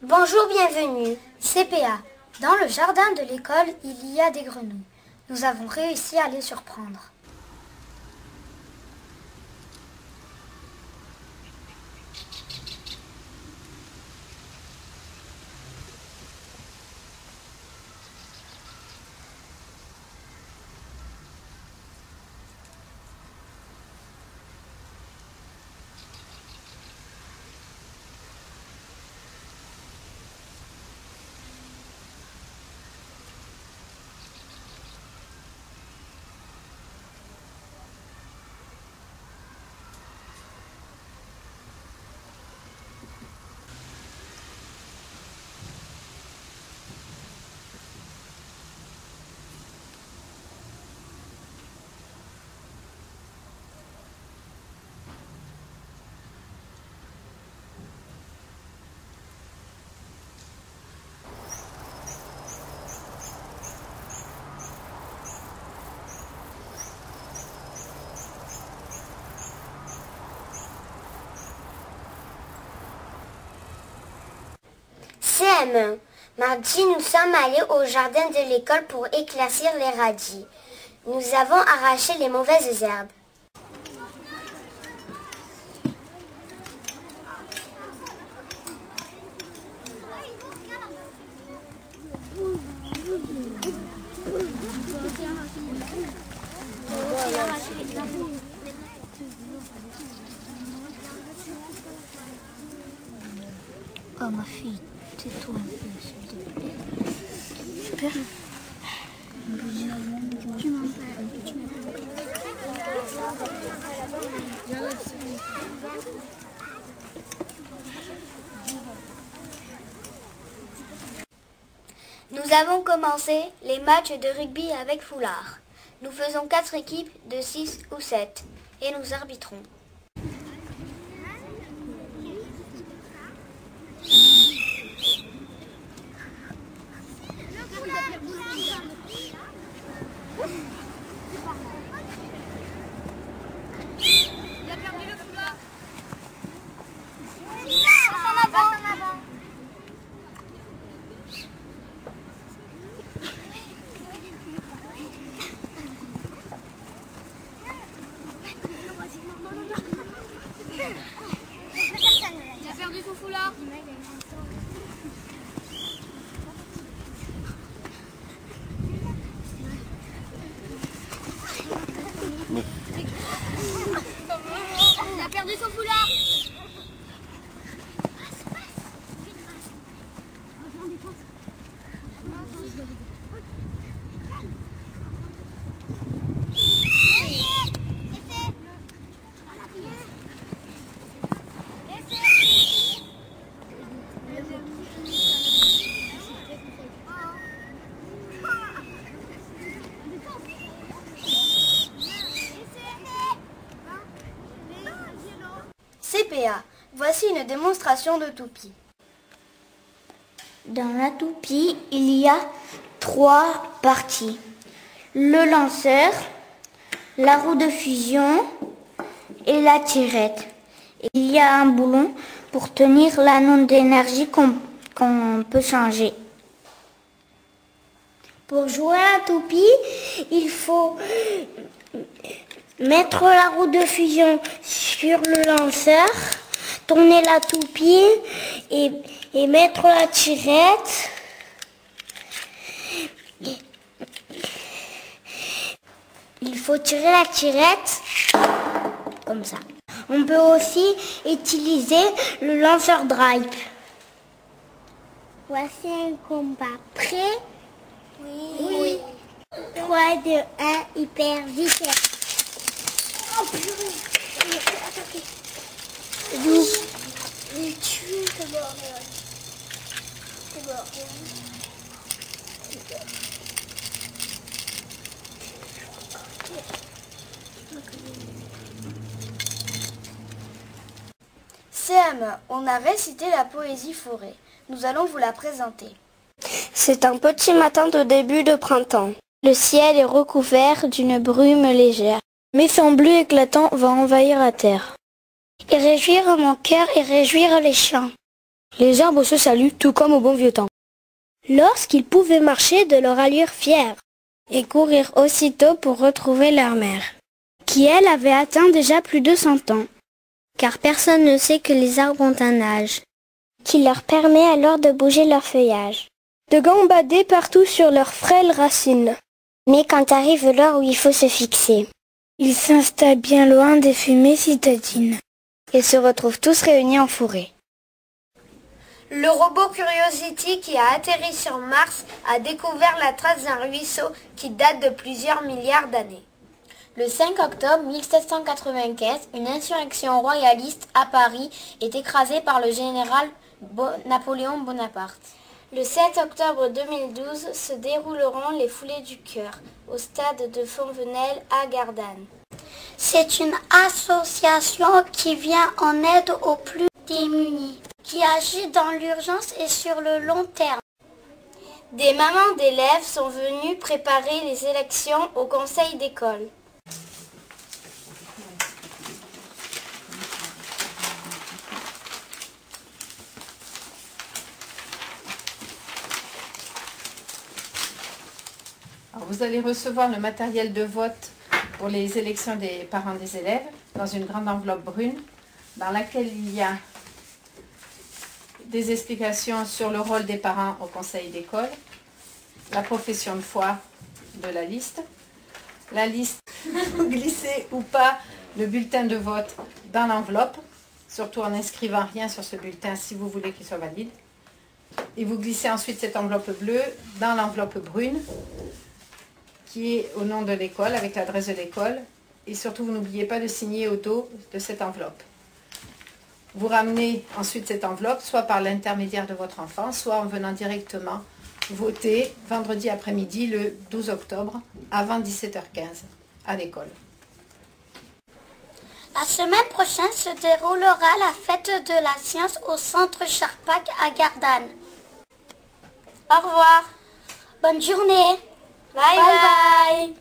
Bonjour, bienvenue. CPA. Dans le jardin de l'école, il y a des grenouilles. Nous avons réussi à les surprendre. CM1. Mardi, nous sommes allés au jardin de l'école pour éclaircir les radis. Nous avons arraché les mauvaises herbes. Oh ma fille, tais-toi un peu, s'il te plaît. Super. Tu m'appelles. Nous avons commencé les matchs de rugby avec foulard. Nous faisons 4 équipes de 6 ou 7 et nous arbitrons. Il a perdu son foulard. Il a perdu son foulard. CPA. Voici une démonstration de toupie. Dans la toupie, il y a 3 parties. Le lanceur, la roue de fusion et la tirette. Il y a un boulon pour tenir l'anneau d'énergie qu'on peut changer. Pour jouer à la toupie, il faut mettre la roue de fusion sur le lanceur, tourner la toupie et mettre la tirette. Il faut tirer la tirette comme ça. On peut aussi utiliser le lanceur drive. Voici un combat. Prêt? Oui. 3, 2, 1, hyper vitesse. Oh purée. Attaqué. D'où? Il est tué, c'est mort. C'est mort. CM1. On a récité la poésie forêt. Nous allons vous la présenter. C'est un petit matin de début de printemps. Le ciel est recouvert d'une brume légère. Mais son bleu éclatant va envahir la terre. Et réjouir mon cœur et réjouir les champs. Les arbres se saluent tout comme au bon vieux temps. Lorsqu'ils pouvaient marcher de leur allure fière et courir aussitôt pour retrouver leur mère, qui elle avait atteint déjà plus de 100 ans. Car personne ne sait que les arbres ont un âge, qui leur permet alors de bouger leur feuillage, de gambader partout sur leurs frêles racines. Mais quand arrive l'heure où il faut se fixer, ils s'installent bien loin des fumées citadines et se retrouvent tous réunis en forêt. Le robot Curiosity qui a atterri sur Mars a découvert la trace d'un ruisseau qui date de plusieurs milliards d'années. Le 5 octobre 1795, une insurrection royaliste à Paris est écrasée par le général Napoléon Bonaparte. Le 7 octobre 2012 se dérouleront les Foulées du Cœur au stade de Fontenelle à Gardanne. C'est une association qui vient en aide aux plus démunis, qui agit dans l'urgence et sur le long terme. Des mamans d'élèves sont venues préparer les élections au conseil d'école. Alors, vous allez recevoir le matériel de vote pour les élections des parents des élèves dans une grande enveloppe brune dans laquelle il y a des explications sur le rôle des parents au conseil d'école, la profession de foi de la liste, vous glissez ou pas le bulletin de vote dans l'enveloppe, surtout en n'inscrivant rien sur ce bulletin si vous voulez qu'il soit valide, et vous glissez ensuite cette enveloppe bleue dans l'enveloppe brune qui est au nom de l'école, avec l'adresse de l'école. Et surtout, vous n'oubliez pas de signer au dos de cette enveloppe. Vous ramenez ensuite cette enveloppe, soit par l'intermédiaire de votre enfant, soit en venant directement voter vendredi après-midi, le 12 octobre, avant 17h15, à l'école. La semaine prochaine se déroulera la fête de la science au centre Charpak à Gardanne. Au revoir. Bonne journée. Bye bye.